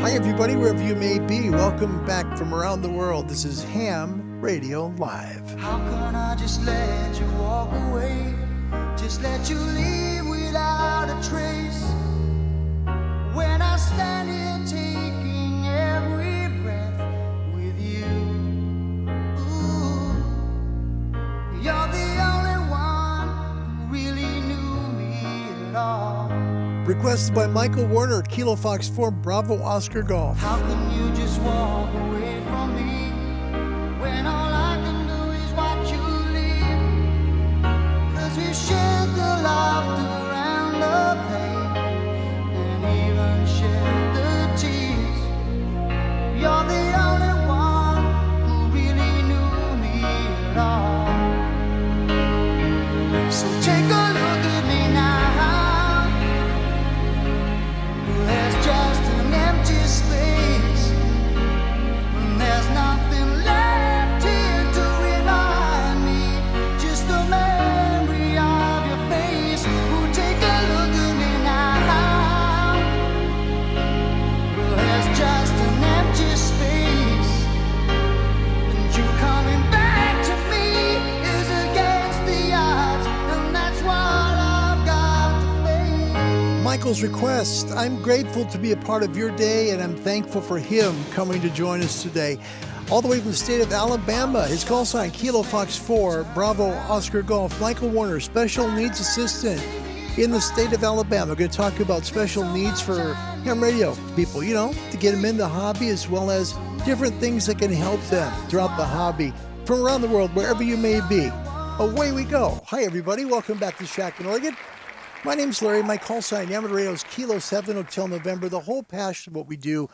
Hi, everybody, wherever you may be. Welcome back from around the world. This is Ham Radio Live. How can I just let you walk away? Just let you leave without a trace. When I stand here taking every breath with you. Ooh, you're the only one who really knew me at all. Requested by Michael Werner, Kilo Fox 4, Bravo Oscar Golf. How can you just walk away from me when all I can do is watch you leave? 'Cause we shared the laughter and the pain, and even shared the tears. You're the only one who really knew me at all. So take a look at me now. There's just an empty space, and there's nothing left here to remind me. Just the memory of your face. Oh, take a look at me now. There's just an empty space, and you coming back to me is against the odds, and that's what I've got to face. Michael's request. I'm grateful to be a part of your day, and I'm thankful for him coming to join us today. All the way from the state of Alabama, his call sign, Kilo Fox 4, Bravo Oscar Golf. Michael Werner, special needs assistant in the state of Alabama. We're going to talk about special needs for ham radio people, to get them in the hobby, as well as different things that can help them throughout the hobby from around the world, wherever you may be. Away we go. Hi, everybody. Welcome back to Shack in Oregon. My name's Larry. My call sign, Amateur Radio, is Kilo 7 Hotel November. The whole passion of what we do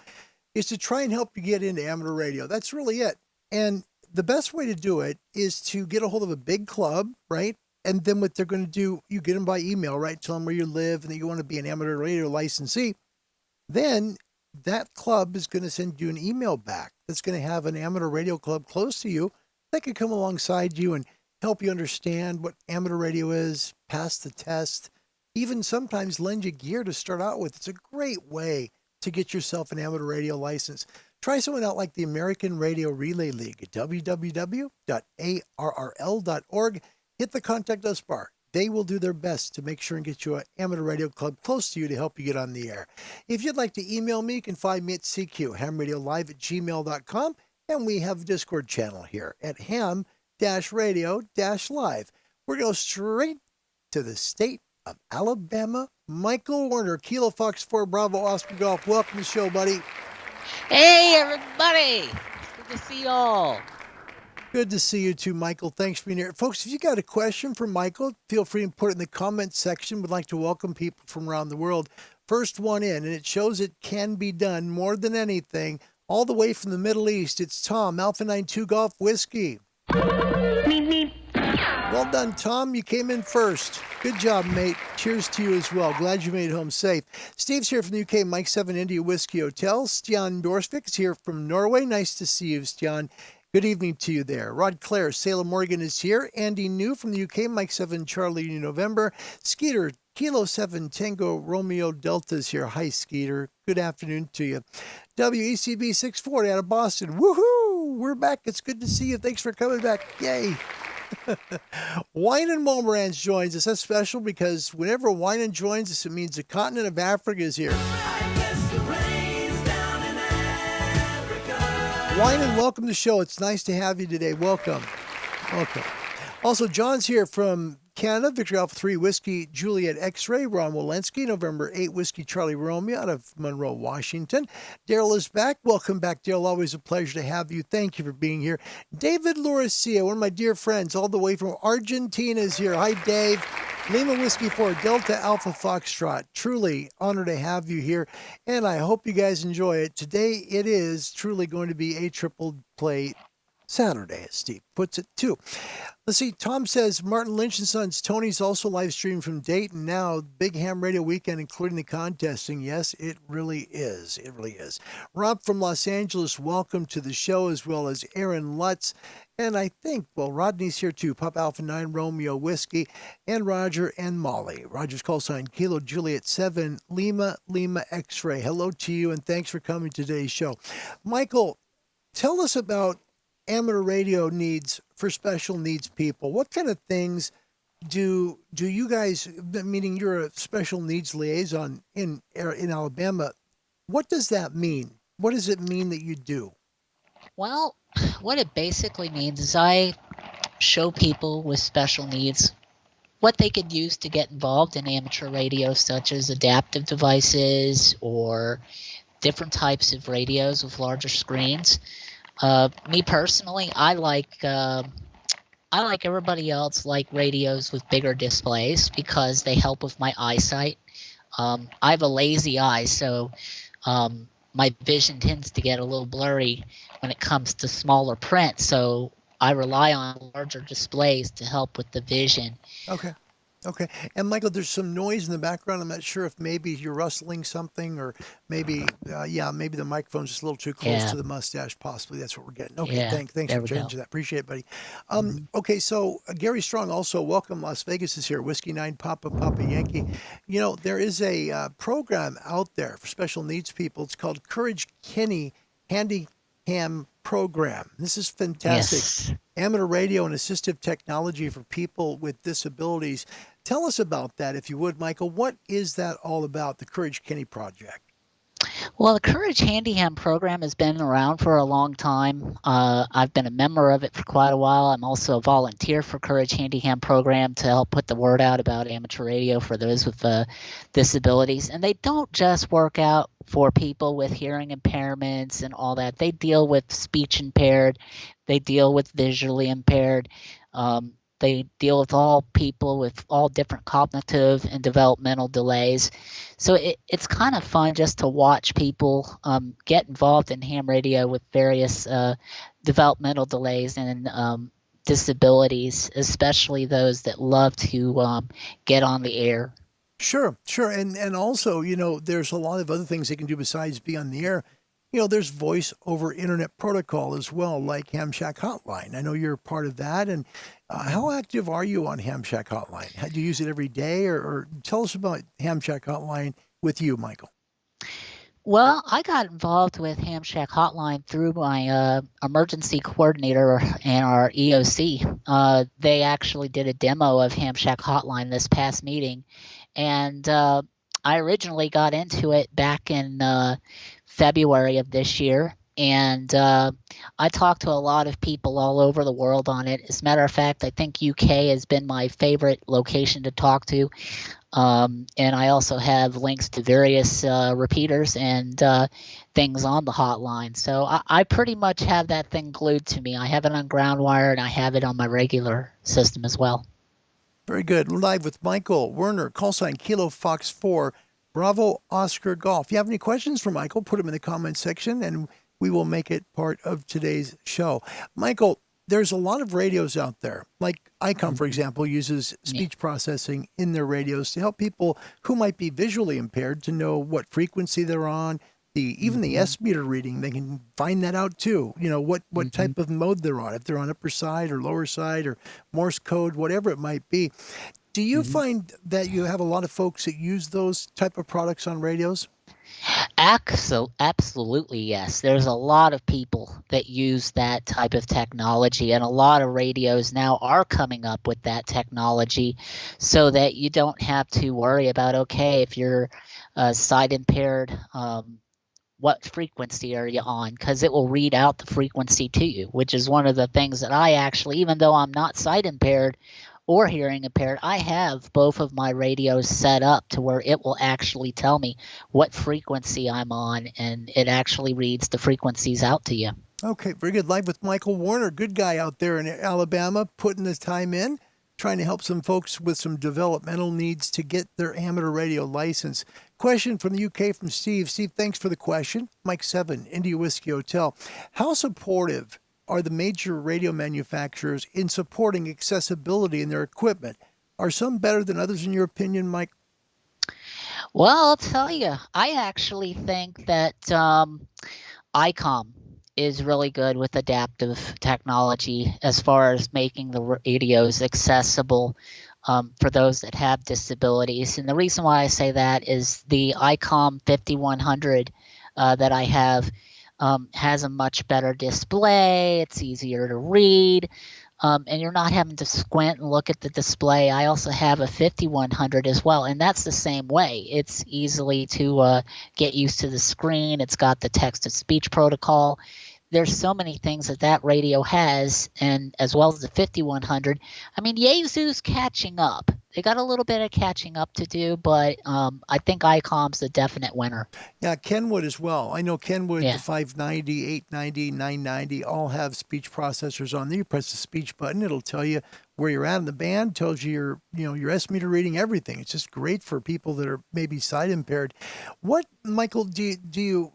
is to try and help you get into amateur radio. That's really it. And the best way to do it is to get a hold of a big club, right? And then what they're going to do, you get them by email, right? Tell them where you live and that you want to be an amateur radio licensee. Then that club is going to send you an email back that's going to have an amateur radio club close to you that can come alongside you and help you understand what amateur radio is, pass the test, even sometimes lend you gear to start out with. It's a great way to get yourself an amateur radio license. Try someone out like the American Radio Relay League at www.arrl.org. Hit the contact us bar. They will do their best to make sure and get you an amateur radio club close to you to help you get on the air. If you'd like to email me, you can find me at hamradiolive@gmail.com. And we have a Discord channel here at ham-radio-live. We're going to go straight to the state of Alabama. Michael Werner, Kilo Fox 4, Bravo Oscar Golf. Welcome to the show, buddy. Hey, everybody. It's good to see y'all. Good to see you too, Michael. Thanks for being here. Folks, if you got a question for Michael, feel free to put it in the comments section. We'd like to welcome people from around the world. First one in, and it shows it can be done more than anything. All the way from the Middle East, it's Tom, Alpha 92 Golf Whiskey. Well done, Tom. You came in first. Good job, mate. Cheers to you as well. Glad you made it home safe. Steve's here from the UK, Mike 7 India Whiskey Hotel. Stian Dorsvik is here from Norway. Nice to see you, Stian. Good evening to you there. Rod Clare, Salem, Morgan is here. Andy New from the UK, Mike 7 Charlie November. Skeeter, Kilo 7 Tango Romeo Delta is here. Hi, Skeeter. Good afternoon to you. WECB 640 out of Boston. Woohoo! We're back. It's good to see you. Thanks for coming back. Yay. Wine and Momerans joins us. That's special because whenever Wine joins us, it means the continent of Africa is here. Wine, welcome to the show. It's nice to have you today. Welcome. Welcome. Also, John's here from Canada, Victory Alpha 3 Whiskey Juliet X-Ray, Ron Walensky, November 8 Whiskey Charlie Romeo out of Monroe, Washington. Daryl is back. Welcome back, Daryl. Always a pleasure to have you. Thank you for being here. David Lauricia, one of my dear friends, all the way from Argentina is here. Hi, Dave. Lima Whiskey 4, Delta Alpha Foxtrot. Truly honored to have you here, and I hope you guys enjoy it. Today, it is truly going to be a triple play Saturday, as Steve puts it, too. Let's see. Tom says Martin Lynch and Sons. Tony's also live streaming from Dayton now. Big Ham Radio Weekend, including the contesting. Yes, it really is. It really is. Rob from Los Angeles, welcome to the show, as well as Aaron Lutz. And I think, well, Rodney's here too. Pop Alpha 9 Romeo Whiskey, and Roger and Molly. Roger's call sign Kilo Juliet 7 Lima X-Ray. Hello to you, and thanks for coming to today's show. Michael, tell us about amateur radio needs for special needs people. What kind of things do you guys, meaning you're a special needs liaison in Alabama, what does that mean? What does it mean that you do? Well, what it basically means is I show people with special needs what they could use to get involved in amateur radio, such as adaptive devices or different types of radios with larger screens. Me personally, I like everybody else like radios with bigger displays because they help with my eyesight. I have a lazy eye, so my vision tends to get a little blurry when it comes to smaller print. So I rely on larger displays to help with the vision. Okay. And Michael, there's some noise in the background. I'm not sure if maybe you're rustling something, or maybe, maybe the microphone's just a little too close to the mustache. Possibly that's what we're getting. Okay, yeah, thanks for changing that. Appreciate it, buddy. Okay, so Gary Strong also, welcome. Las Vegas is here. Whiskey 9 Papa Yankee. You know, there is a program out there for special needs people. It's called Courage Kenny Handycam Program. This is fantastic. Yes. Amateur radio and assistive technology for people with disabilities. Tell us about that, if you would, Michael. What is that all about, the Courage Kenny Project? Well, the Courage Handyham program has been around for a long time. I've been a member of it for quite a while. I'm also a volunteer for Courage Handyham program to help put the word out about amateur radio for those with disabilities. And they don't just work out for people with hearing impairments and all that. They deal with speech impaired. They deal with visually impaired. They deal with all people with all different cognitive and developmental delays. So it's kind of fun just to watch people get involved in ham radio with various developmental delays and disabilities, especially those that love to get on the air. Sure. And also, you know, there's a lot of other things they can do besides be on the air. You know, there's voice over internet protocol as well, like Hamshack Hotline. I know you're part of that. And how active are you on Hamshack Hotline? Do you use it every day? Or tell us about Hamshack Hotline with you, Michael. Well, I got involved with Hamshack Hotline through my emergency coordinator and our EOC. They actually did a demo of Hamshack Hotline this past meeting. And I originally got into it back in February of this year. And I talked to a lot of people all over the world on it. As a matter of fact, I think UK has been my favorite location to talk to. And I also have links to various repeaters and things on the hotline. So I pretty much have that thing glued to me. I have it on ground wire, and I have it on my regular system as well. Very good. We're live with Michael Werner, call sign Kilo Fox 4, Bravo Oscar Golf. If you have any questions for Michael, put them in the comments section, and we will make it part of today's show. Michael, there's a lot of radios out there. Like ICOM, for example, uses speech processing in their radios to help people who might be visually impaired to know what frequency they're on. Even the S meter reading, they can find that out too. You know, what type of mode they're on, if they're on upper side or lower side or Morse code, whatever it might be. Do you find that you have a lot of folks that use those type of products on radios? Absolutely, yes. There's a lot of people that use that type of technology, and a lot of radios now are coming up with that technology so that you don't have to worry about, okay, if you're sight impaired, what frequency are you on? Because it will read out the frequency to you, which is one of the things that I actually, even though I'm not sight impaired or hearing impaired, I have both of my radios set up to where it will actually tell me what frequency I'm on, and it actually reads the frequencies out to you. Okay, very good. Live with Michael Werner, good guy out there in Alabama, putting his time in, trying to help some folks with some developmental needs to get their amateur radio license. Question from the UK from Steve. Steve, thanks for the question. Mike 7, India Whiskey Hotel. How supportive are the major radio manufacturers in supporting accessibility in their equipment? Are some better than others in your opinion, Mike? Well, I'll tell you, I actually think that ICOM is really good with adaptive technology as far as making the radios accessible for those that have disabilities. And the reason why I say that is the ICOM 5100 that I have has a much better display. It's easier to read. And you're not having to squint and look at the display. I also have a 5100 as well, and that's the same way. It's easily to get used to the screen. It's got the text-to-speech protocol. There's so many things that radio has, and as well as the 5100. I mean, Yaesu's catching up. They got a little bit of catching up to do, but I think ICOM's the definite winner. Yeah, Kenwood as well. I know Kenwood, Yeah. the 590, 890, 990 all have speech processors on there. You press the speech button, it'll tell you where you're at in the band, tells you your S meter reading, everything. It's just great for people that are maybe sight impaired. What, Michael, do you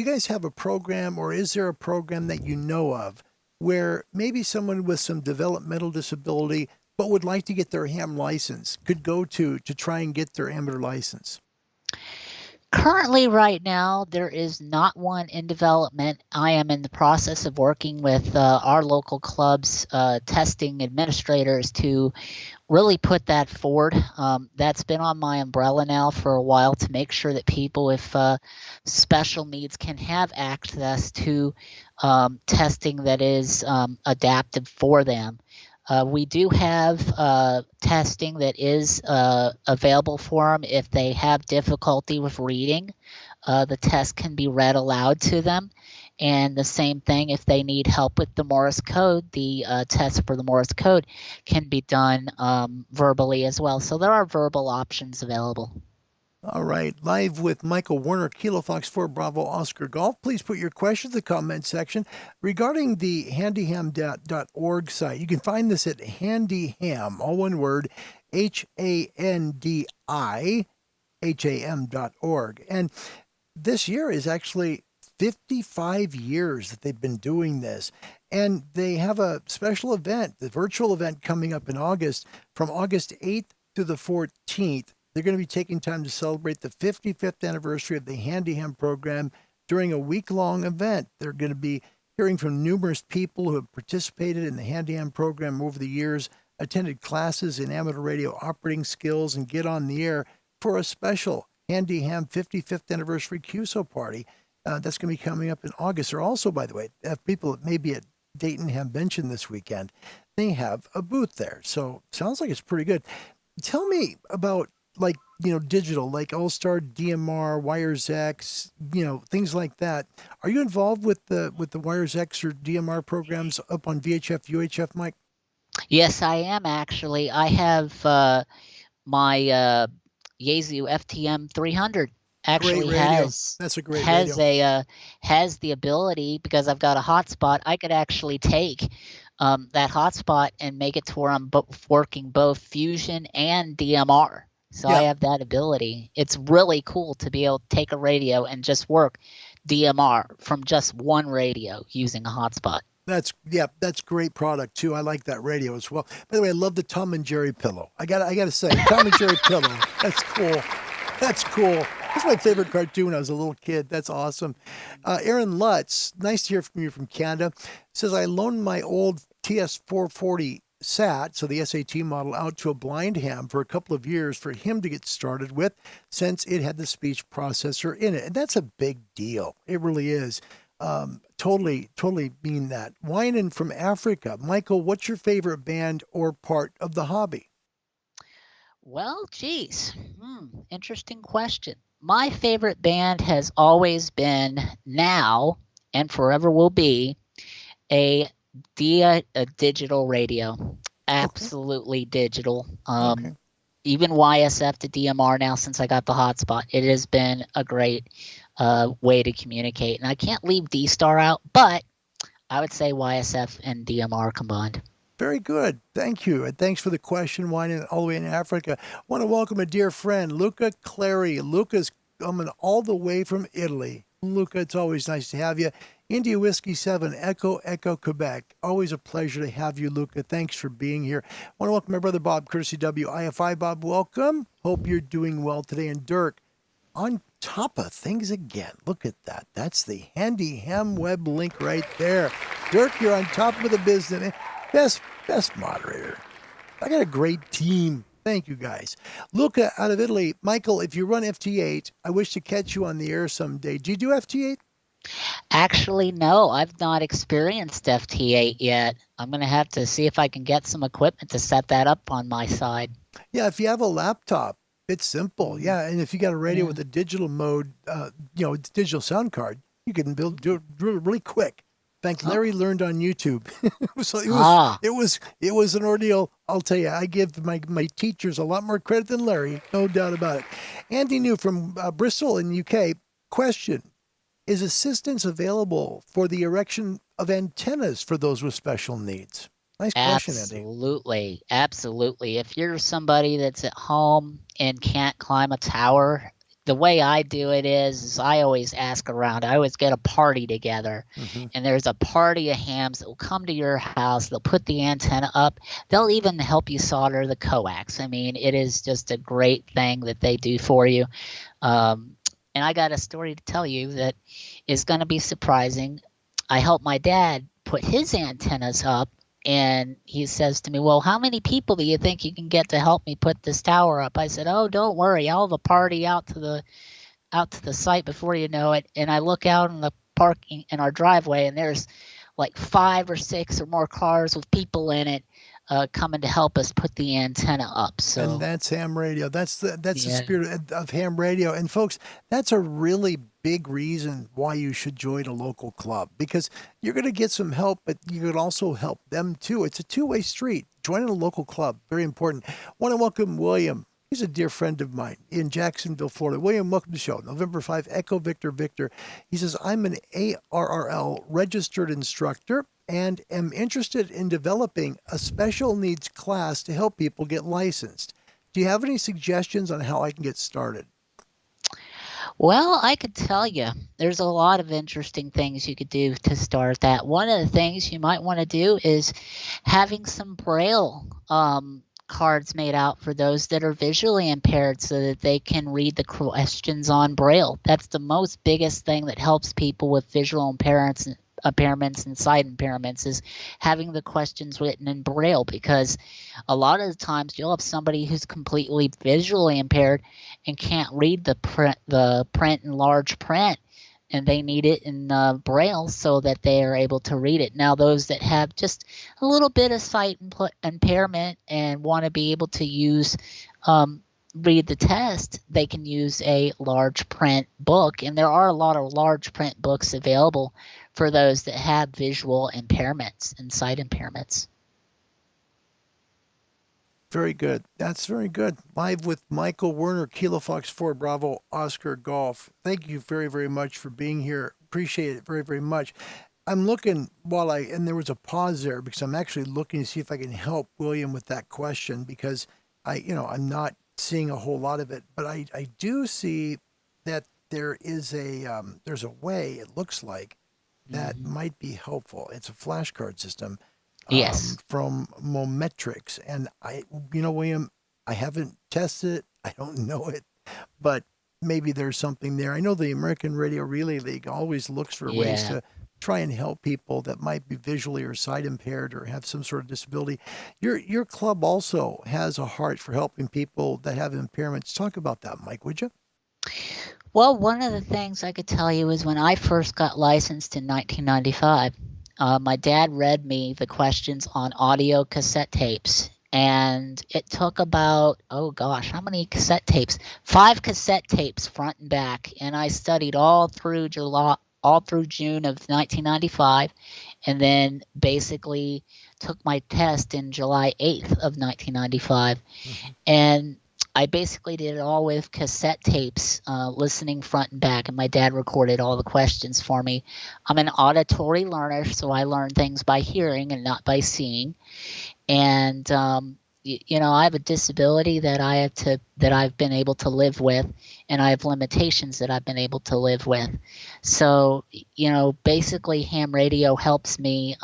guys have a program, or is there a program that you know of where maybe someone with some developmental disability but would like to get their ham license could go to try and get their amateur license? Currently, right now, there is not one in development. I am in the process of working with our local clubs, testing administrators to really put that forward. That's been on my umbrella now for a while to make sure that people with special needs can have access to testing that is adaptive for them. We do have testing that is available for them if they have difficulty with reading. The test can be read aloud to them. And the same thing, if they need help with the Morse code, the test for the Morse code can be done verbally as well. So there are verbal options available. All right, live with Michael Werner, Kilo Fox 4 Bravo Oscar Golf. Please put your questions in the comment section regarding the handyham.org site. You can find this at handyham, all one word, HANDIHAM.org. And this year is actually 55 years that they've been doing this. And they have a special event, the virtual event coming up in August, from August 8th to the 14th. They're going to be taking time to celebrate the 55th anniversary of the Handyham program during a week-long event. They're going to be hearing from numerous people who have participated in the Handyham program over the years, attended classes in amateur radio operating skills, and get on the air for a special Handyham 55th anniversary QSO party. That's going to be coming up in August. Or also, by the way, people that may be at Dayton Hamvention this weekend, they have a booth there. So sounds like it's pretty good. Tell me about digital, like All-Star DMR, Wires X, things like that. Are you involved with the Wires X or DMR programs up on VHF, UHF, Mike? Yes, I am actually. I have my Yaesu FTM 300 actually has That's a great has radio. Has the ability, because I've got a hotspot, I could actually take that hotspot and make it to where I'm working both Fusion and DMR. So Yeah. I have that ability. It's really cool to be able to take a radio and just work DMR from just one radio using a hotspot. That's great product too. I like that radio as well. By the way, I love the Tom and Jerry pillow. I gotta say, Tom and Jerry pillow. That's cool. That's cool. That's my favorite cartoon when I was a little kid. That's awesome. Aaron Lutz, nice to hear from you from Canada, says, I loaned my old TS440 SAT, so the SAT model, out to a blind ham for a couple of years for him to get started with, since it had the speech processor in it. And that's a big deal. It really is. Totally mean that. Whining from Africa. Michael, what's your favorite band or part of the hobby? Well, geez, interesting question. My favorite band has always been, now and forever will be, a digital radio. Absolutely digital. Okay. Even YSF to DMR now, since I got the hotspot, it has been a great way to communicate. And I can't leave D-Star out, but I would say YSF and DMR combined. Very good. Thank you. And thanks for the question, whining all the way in Africa. I want to welcome a dear friend, Luca Clary. Luca's coming all the way from Italy. Luca, it's always nice to have you. India Whiskey 7, Echo, Quebec. Always a pleasure to have you, Luca. Thanks for being here. I want to welcome my brother Bob, courtesy WIFI. Bob, welcome. Hope you're doing well today. And Dirk, on top of things again. Look at that. That's the handy ham web link right there. Dirk, you're on top of the business. Best moderator. I got a great team. Thank you, guys. Luca out of Italy. Michael, if you run FT8, I wish to catch you on the air someday. Do you do FT8? Actually, no, I've not experienced FT8 yet. I'm going to have to see if I can get some equipment to set that up on my side. Yeah, if you have a laptop, it's simple. Yeah, and if you got a radio with a digital mode, digital sound card, you can do it really quick. In fact, Larry learned on YouTube. So it was an ordeal. I'll tell you, I give my teachers a lot more credit than Larry, no doubt about it. Andy New from Bristol in UK. Question: is assistance available for the erection of antennas for those with special needs? Nice question, Andy. Absolutely. If you're somebody that's at home and can't climb a tower, the way I do it is I always ask around. I always get a party together, and there's a party of hams that will come to your house. They'll put the antenna up. They'll even help you solder the coax. I mean, it is just a great thing that they do for you. And I got a story to tell you that is going to be surprising. I helped my dad put his antennas up, and he says to me, well, how many people do you think you can get to help me put this tower up? I said, oh, don't worry. I'll have a party out to the site before you know it. And I look out in the parking in our driveway, and there's like 5 or 6 or more cars with people in it coming to help us put the antenna up. So, and that's ham radio. That's the spirit of ham radio. And folks, that's a really big reason why you should join a local club, because you're going to get some help, but you could also help them too. It's a two-way street. Joining a local club, very important. Want to welcome William. He's a dear friend of mine in Jacksonville, Florida. William, welcome to the show. November 5, Echo Victor Victor. He says, I'm an ARRL registered instructor and am interested in developing a special needs class to help people get licensed. Do you have any suggestions on how I can get started? Well, I could tell you there's a lot of interesting things you could do to start that. One of the things you might want to do is having some Braille cards made out for those that are visually impaired so that they can read the questions on Braille. That's the most biggest thing that helps people with visual impairments and sight impairments, is having the questions written in Braille, because a lot of the times you'll have somebody who's completely visually impaired and can't read the print in large print, and they need it in Braille so that they are able to read it. Now, those that have just a little bit of sight impairment and want to be able to use read the test, they can use a large print book, and there are a lot of large print books available for those that have visual impairments and sight impairments. Very good. That's very good. Live with Michael Werner, Kilo Fox 4 Bravo Oscar Golf. Thank you very, very much for being here. Appreciate it very, very much. I'm looking and there was a pause there because I'm actually looking to see if I can help William with that question, because I'm not seeing a whole lot of it, but I do see that there is there's a way, it looks like, that might be helpful. It's a flashcard system. Yes. From Mometrics. And William, I haven't tested it. I don't know it, but maybe there's something there. I know the American Radio Relay League always looks for ways to try and help people that might be visually or sight impaired or have some sort of disability. Your club also has a heart for helping people that have impairments. Talk about that, Mike, would you? Well, one of the things I could tell you is when I first got licensed in 1995, my dad read me the questions on audio cassette tapes, and it took about, how many cassette tapes? 5 cassette tapes front and back, and I studied all through June of 1995, and then basically took my test in July 8th of 1995, and I basically did it all with cassette tapes, listening front and back, and my dad recorded all the questions for me. I'm an auditory learner, so I learn things by hearing and not by seeing. And I have a disability that I've been able to live with, and I have limitations that I've been able to live with. So, basically ham radio helps me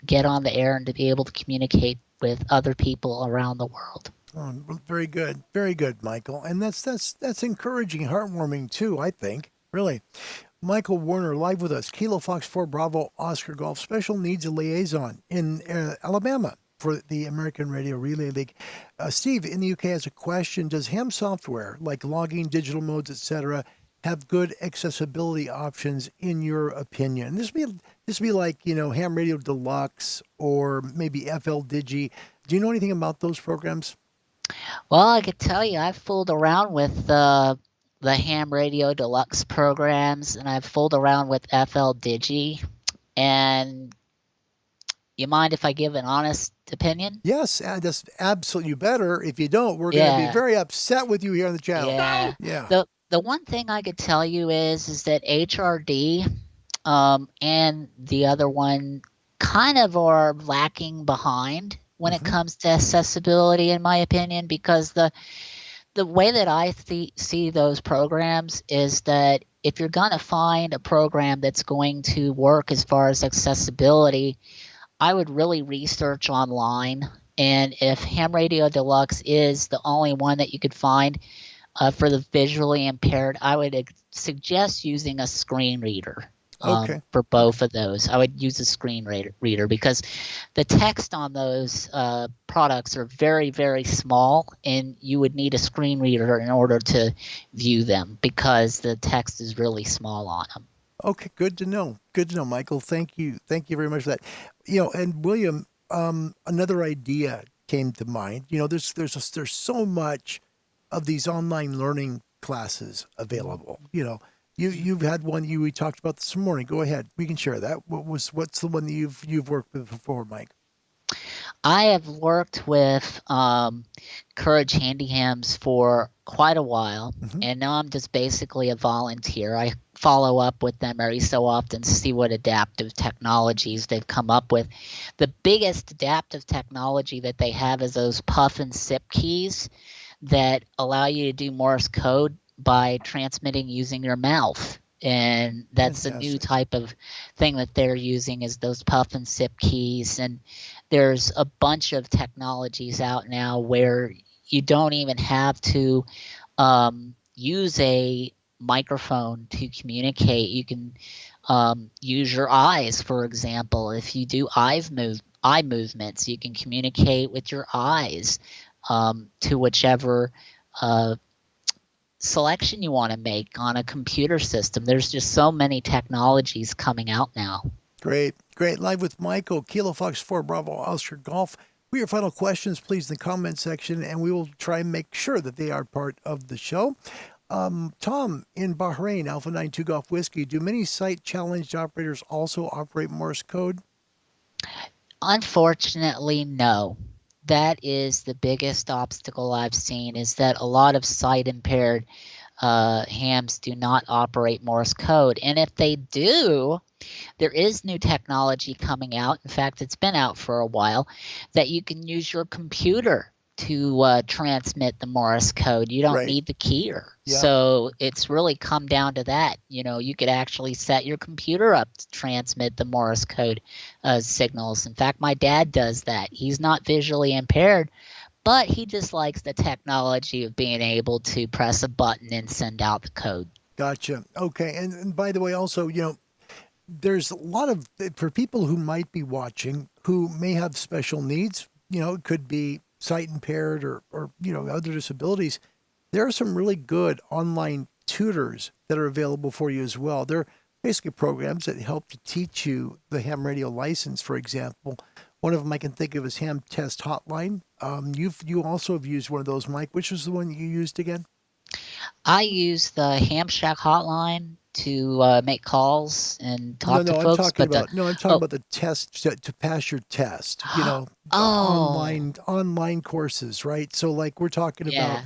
get on the air and to be able to communicate with other people around the world. Oh, very good, Michael. And that's encouraging, heartwarming too, I think. Really. Michael Werner, live with us, Kilo Fox 4 Bravo Oscar Golf Special Needs Liaison in Alabama for the American Radio Relay League. Steve in the UK has a question. Does ham software, like logging, digital modes, etc., have good accessibility options in your opinion? This be like, Ham Radio Deluxe or maybe FL Digi. Do you know anything about those programs? Well, I could tell you I've fooled around with the Ham Radio Deluxe programs, and I've fooled around with FL Digi. And you mind if I give an honest opinion? Yes, that's absolutely. You better. If you don't, we're going to be very upset with you here on the channel. Yeah. The one thing I could tell you is that HRD and the other one kind of are lacking behind when it comes to accessibility, in my opinion, because the way that I see those programs is that if you're going to find a program that's going to work as far as accessibility, I would really research online. And if Ham Radio Deluxe is the only one that you could find for the visually impaired, I would suggest using a screen reader. For both of those, I would use a screen reader because the text on those products are very, very small, and you would need a screen reader in order to view them because the text is really small on them. Okay, good to know, Michael. Thank you very much for that. And William, another idea came to mind. There's so much of these online learning classes available. You've had one we talked about this morning. Go ahead. We can share that. What's the one that you've worked with before, Mike? I have worked with Courage Handy Hams for quite a while, and now I'm just basically a volunteer. I follow up with them every so often to see what adaptive technologies they've come up with. The biggest adaptive technology that they have is those puff and sip keys that allow you to do Morse code by transmitting using your mouth. And that's a new type of thing that they're using, is those puff and sip keys. And there's a bunch of technologies out now where you don't even have to use a microphone to communicate. You can use your eyes, for example. If you do eye movements, you can communicate with your eyes to whichever selection you want to make on a computer system. There's just so many technologies coming out now. Great. Live with Michael, Kilo Fox 4 Bravo Oscar Golf. Put your final questions, please, in the comment section, and we will try and make sure that they are part of the show. Tom in Bahrain, Alpha 92 Golf Whiskey. Do many site challenged operators also operate Morse code? Unfortunately, no. That is the biggest obstacle I've seen, is that a lot of sight impaired hams do not operate Morse code. And if they do, there is new technology coming out. In fact, it's been out for a while, that you can use your computer to transmit the Morse code. You don't need the keyer. Yeah. So it's really come down to that. You could actually set your computer up to transmit the Morse code signals. In fact, my dad does that. He's not visually impaired, but he just likes the technology of being able to press a button and send out the code. Gotcha. Okay. And by the way, also, there's a lot of, for people who might be watching who may have special needs, it could be sight impaired or other disabilities, there are some really good online tutors that are available for you as well. They're basically programs that help to teach you the ham radio license, for example. One of them I can think of is Ham Test Hotline. You also have used one of those, Mike. Which was the one you used again? I use the Hamshack hotline to make calls and talk to folks. I'm talking about the test to pass your test. Online courses, right? So like we're talking about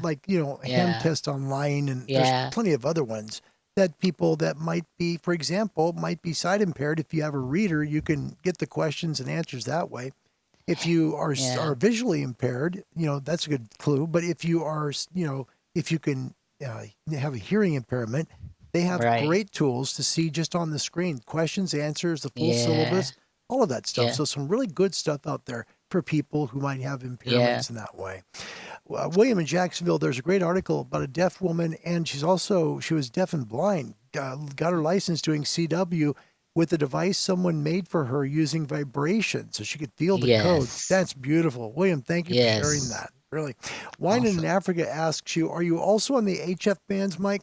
Ham Test Online, and there's plenty of other ones that people that might be, for example, might be sight impaired. If you have a reader, you can get the questions and answers that way. If you are Yeah. visually impaired, that's a good clue. But if you are, if you can have a hearing impairment, they have Right. great tools to see just on the screen, questions, answers, the full Yeah. syllabus, all of that stuff. Yeah. So some really good stuff out there for people who might have Yeah. impairments in that way. William in Jacksonville, there's a great article about a deaf woman, and she was deaf and blind, got her license doing CW with a device someone made for her using vibration so she could feel the code. Yes. That's beautiful. William, thank you for sharing Yes. that. Really. Wine in Awesome. Africa asks you, are you also on the HF bands, Mike?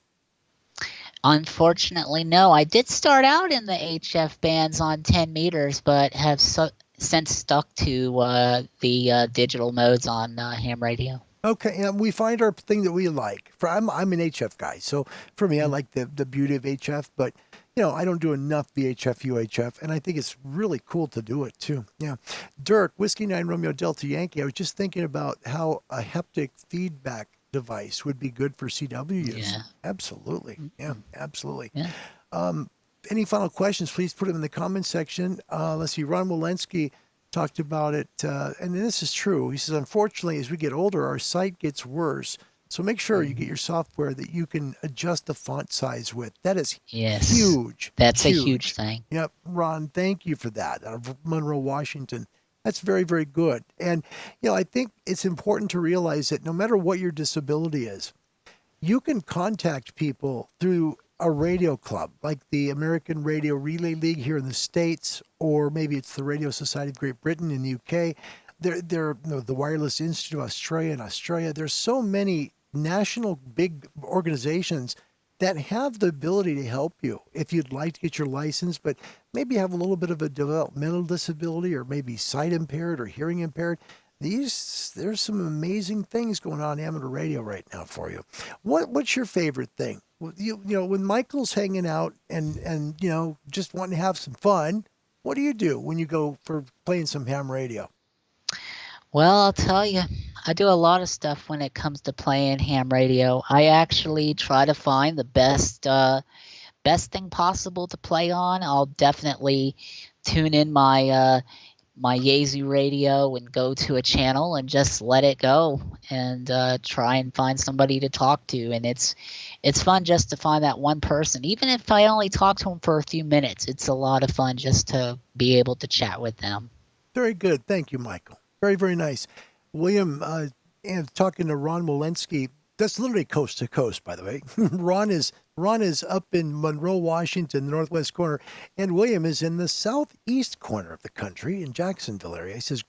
Unfortunately, no. I did start out in the HF bands on 10 meters, but have since stuck to the digital modes on ham radio. Okay, and we find our thing that we like. I'm an HF guy, so for me, I Mm. like the beauty of HF, but I don't do enough VHF UHF, and I think it's really cool to do it too. Yeah, Dirk, Whiskey 9 Romeo Delta Yankee. I was just thinking about how a haptic feedback device would be good for CW use. Yeah. Absolutely. Yeah, absolutely. Yeah. Any final questions? Please put them in the comments section. Let's see. Ron Walensky talked about it, and this is true. He says, unfortunately, as we get older, our sight gets worse. So make sure you get your software that you can adjust the font size with. That is Yes. huge. That's a huge thing. Yep. Ron, thank you for that. Out of Monroe, Washington. That's very, very good. And, I think it's important to realize that no matter what your disability is, you can contact people through a radio club like the American Radio Relay League here in the States, or maybe it's the Radio Society of Great Britain in the UK. The Wireless Institute of Australia in Australia. There's so many national big organizations that have the ability to help you if you'd like to get your license, but maybe have a little bit of a developmental disability or maybe sight impaired or hearing impaired. There's some amazing things going on in amateur radio right now for you. What's your favorite thing? When Michael's hanging out and just wanting to have some fun, what do you do when you go for playing some ham radio? Well, I'll tell you, I do a lot of stuff when it comes to playing ham radio. I actually try to find the best thing possible to play on. I'll definitely tune in my Yazoo radio and go to a channel and just let it go and try and find somebody to talk to. And it's fun just to find that one person. Even if I only talk to them for a few minutes, it's a lot of fun just to be able to chat with them. Very good. Thank you, Michael. Very, very nice. William, and talking to Ron Walensky, that's literally coast to coast, by the way. Ron is up in Monroe, Washington, the northwest corner, and William is in the southeast corner of the country in Jacksonville area. He says,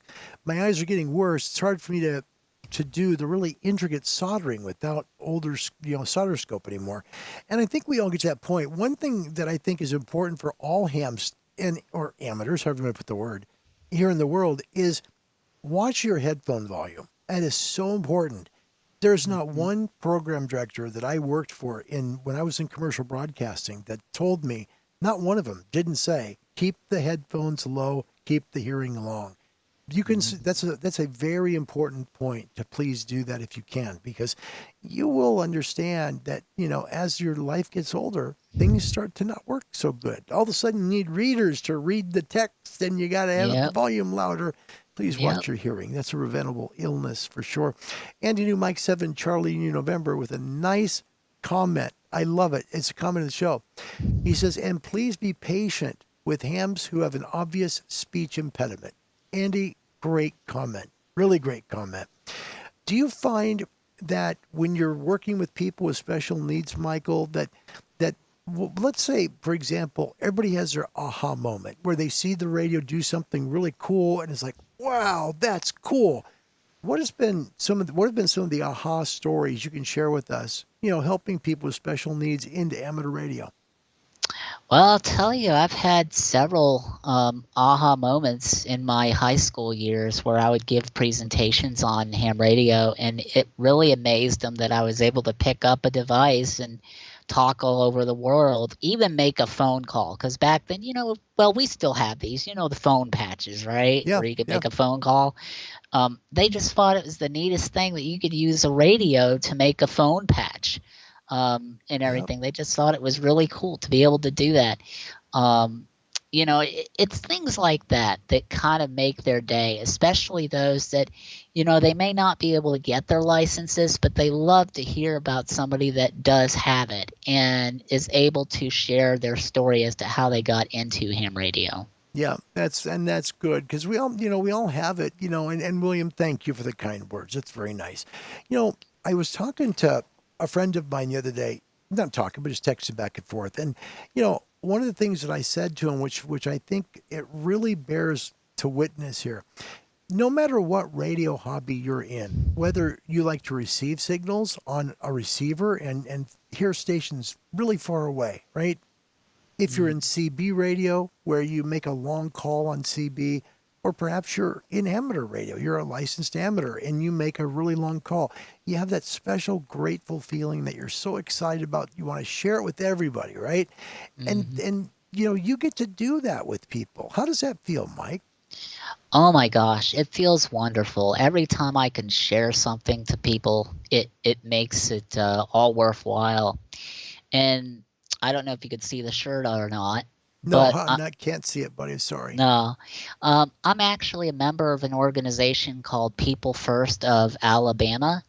my eyes are getting worse. It's hard for me to do the really intricate soldering without older, solder scope anymore. And I think we all get to that point. One thing that I think is important for all hams or amateurs, however you want to put the word, here in the world is watch your headphone volume. That is so important. There's not one program director that I worked for when I was in commercial broadcasting that told me, not one of them didn't say, keep the headphones low, keep the hearing long. You can. That's a very important point to please do that if you can, because you will understand that, as your life gets older, things start to not work so good. All of a sudden you need readers to read the text and you got to have the volume louder. Please watch your hearing. That's a preventable illness for sure. Andy New Mike 7 Charlie New November with a nice comment. I love it. It's a comment of the show. He says, and please be patient with hams who have an obvious speech impediment. Andy, great comment. Really great comment. Do you find that when you're working with people with special needs, Michael, that let's say, for example, everybody has their aha moment where they see the radio do something really cool and it's like, wow, that's cool. What have been some of the aha stories you can share with us, helping people with special needs into amateur radio? Well, I'll tell you, I've had several aha moments in my high school years where I would give presentations on ham radio, and it really amazed them that I was able to pick up a device and talk all over the world, even make a phone call. Because back then, we still have these, the phone patches, right? Yeah, where you could make a phone call. They just thought it was the neatest thing that you could use a radio to make a phone patch. And everything. They just thought it was really cool to be able to do that. it's things like that that kind of make their day, especially those that, they may not be able to get their licenses, but they love to hear about somebody that does have it and is able to share their story as to how they got into ham radio. Yeah, that's good because we all have it, and William, thank you for the kind words. That's very nice. I was talking to a friend of mine the other day, not talking, but just texting back and forth. And, one of the things that I said to him, which I think it really bears to witness here, no matter what radio hobby you're in, whether you like to receive signals on a receiver and hear stations really far away, right? If you're in CB radio, where you make a long call on CB, or perhaps you're in amateur radio, you're a licensed amateur and you make a really long call, you have that special grateful feeling that you're so excited about, you want to share it with everybody, right? And you get to do that with people. How does that feel, Mike? Oh my gosh, it feels wonderful. Every time I can share something to people, it makes it all worthwhile. And I don't know if you could see the shirt or not. No, But I can't see it, buddy. Sorry. no, I'm actually a member of an organization called People First of Alabama.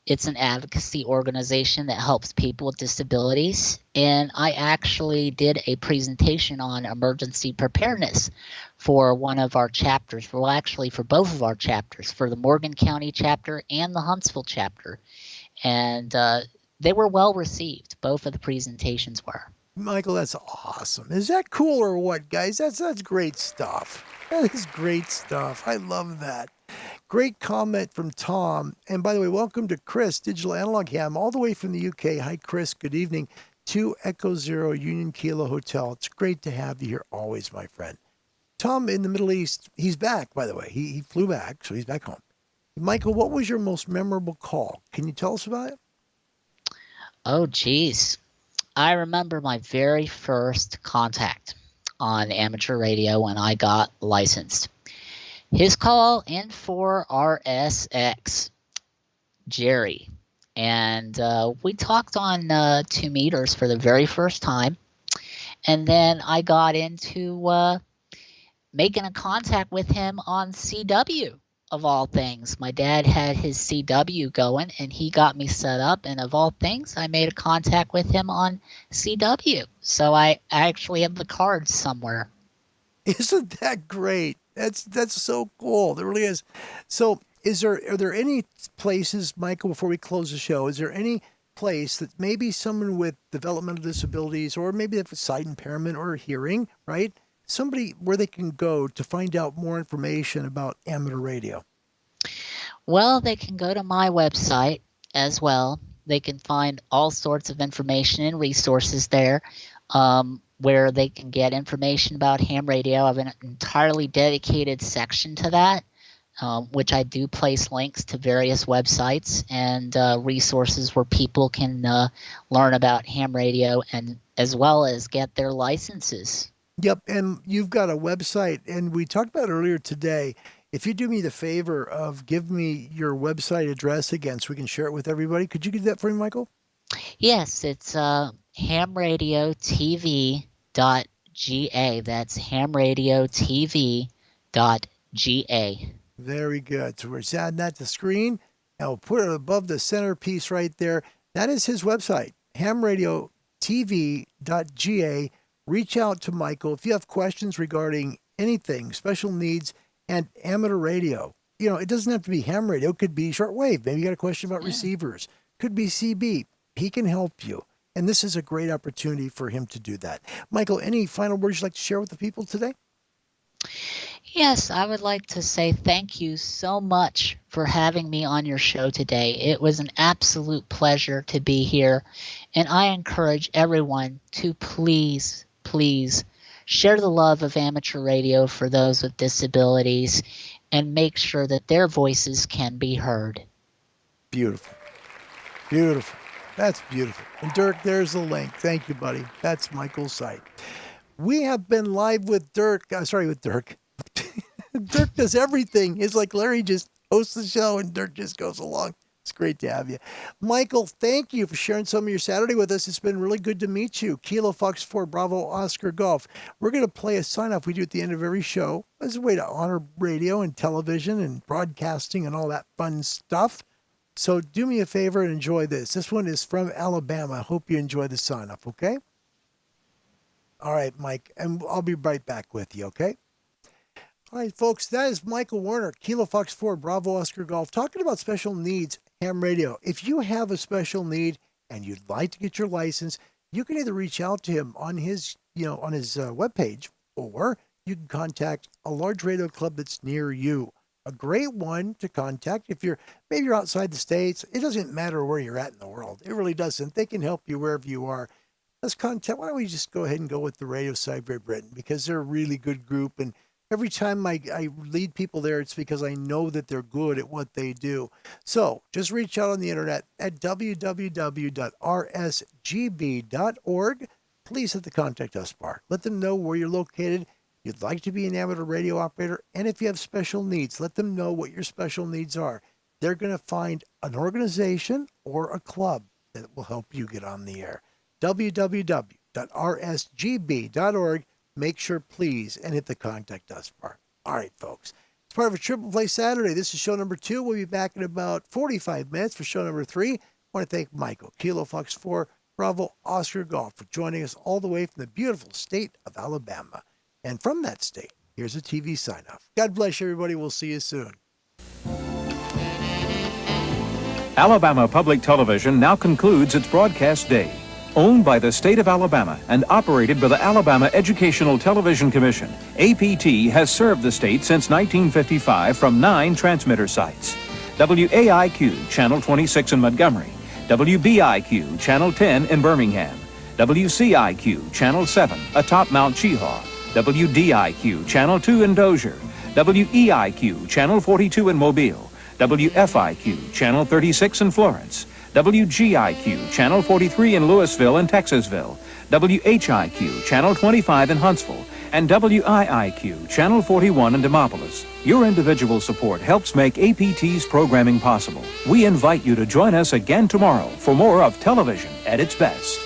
It's an advocacy organization that helps people with disabilities. And I actually did a presentation on emergency preparedness for one of our chapters. Well, actually, for both of our chapters, for the Morgan County chapter and the Huntsville chapter. And they were well received. Both of the presentations were. Michael, that's awesome. Is that cool or what, guys? That's great stuff. That is great stuff. I love that. Great comment from Tom. And by the way, welcome to Chris, Digital Analog Ham, all the way from the UK. Hi, Chris. Good evening to Echo Zero Union Kilo Hotel. It's great to have you here always, my friend. Tom in the Middle East, he's back, by the way. He flew back, so he's back home. Michael, what was your most memorable call? Can you tell us about it? Oh, geez. I remember my very first contact on amateur radio when I got licensed. His call in for RSX, Jerry. And we talked on 2 meters for the very first time. And then I got into making a contact with him on CW. Of all things, my dad had his CW going and he got me set up, and of all things, I made a contact with him on CW. So I actually have the cards somewhere. Isn't that great? That's so cool. There really is. So are there any places, Michael, before we close the show, is there any place that maybe someone with developmental disabilities, or maybe they have a sight impairment or hearing, right? Somebody where they can go to find out more information about amateur radio? Well, they can go to my website as well. They can find all sorts of information and resources there, where they can get information about ham radio. I have an entirely dedicated section to that, which I do place links to various websites and resources where people can learn about ham radio and as well as get their licenses. Yep, and you've got a website, and we talked about earlier today. If you do me the favor of give me your website address again so we can share it with everybody, could you do that for me, Michael? Yes, it's hamradiotv.ga. That's hamradiotv.ga. Very good. So we're adding that to the screen, and we'll put it above the centerpiece right there. That is his website, hamradiotv.ga. Reach out to Michael if you have questions regarding anything, special needs, and amateur radio. It doesn't have to be ham radio. It could be shortwave. Maybe you got a question about receivers. Could be CB. He can help you. And this is a great opportunity for him to do that. Michael, any final words you'd like to share with the people today? Yes, I would like to say thank you so much for having me on your show today. It was an absolute pleasure to be here. And I encourage everyone to please share the love of amateur radio for those with disabilities and make sure that their voices can be heard. Beautiful. Beautiful. That's beautiful. And Dirk, there's the link. Thank you, buddy. That's Michael's site. We have been live with Dirk. With Dirk. Dirk does everything. It's like Larry just hosts the show and Dirk just goes along. It's great to have you. Michael, thank you for sharing some of your Saturday with us. It's been really good to meet you. Kilo Fox 4 Bravo Oscar Golf. We're going to play a sign-off we do at the end of every show as a way to honor radio and television and broadcasting and all that fun stuff. So do me a favor and enjoy this. This one is from Alabama. I hope you enjoy the sign-off, okay? All right, Mike, and I'll be right back with you, okay? All right, folks, that is Michael Werner, Kilo Fox 4 Bravo Oscar Golf, talking about special needs ham radio. If you have a special need and you'd like to get your license, you can either reach out to him on his, webpage, or you can contact a large radio club that's near you. A great one to contact if maybe you're outside the States. It doesn't matter where you're at in the world. It really doesn't. They can help you wherever you are. Let's contact. Why don't we just go ahead and go with the Radio Side Great Britain, because they're a really good group, and every time I lead people there, it's because I know that they're good at what they do. So just reach out on the internet at www.rsgb.org. Please hit the contact us bar. Let them know where you're located. You'd like to be an amateur radio operator. And if you have special needs, let them know what your special needs are. They're going to find an organization or a club that will help you get on the air. www.rsgb.org. Make sure, please, and hit the contact us bar. All right, folks. It's part of a Triple Play Saturday. This is show number 2. We'll be back in about 45 minutes for show number 3. I want to thank Michael, Kilo Fox 4 Bravo Oscar Golf, for joining us all the way from the beautiful state of Alabama. And from that state, here's a TV sign-off. God bless you, everybody. We'll see you soon. Alabama Public Television now concludes its broadcast day. Owned by the state of Alabama and operated by the Alabama Educational Television Commission, APT has served the state since 1955 from 9 transmitter sites. WAIQ, Channel 26 in Montgomery, WBIQ, Channel 10 in Birmingham, WCIQ, Channel 7 atop Mount Cheahaw, WDIQ, Channel 2 in Dozier, WEIQ, Channel 42 in Mobile, WFIQ, Channel 36 in Florence, WGIQ, Channel 43 in Louisville and Texasville, WHIQ, Channel 25 in Huntsville, and WIIQ, Channel 41 in Demopolis. Your individual support helps make APT's programming possible. We invite you to join us again tomorrow for more of television at its best.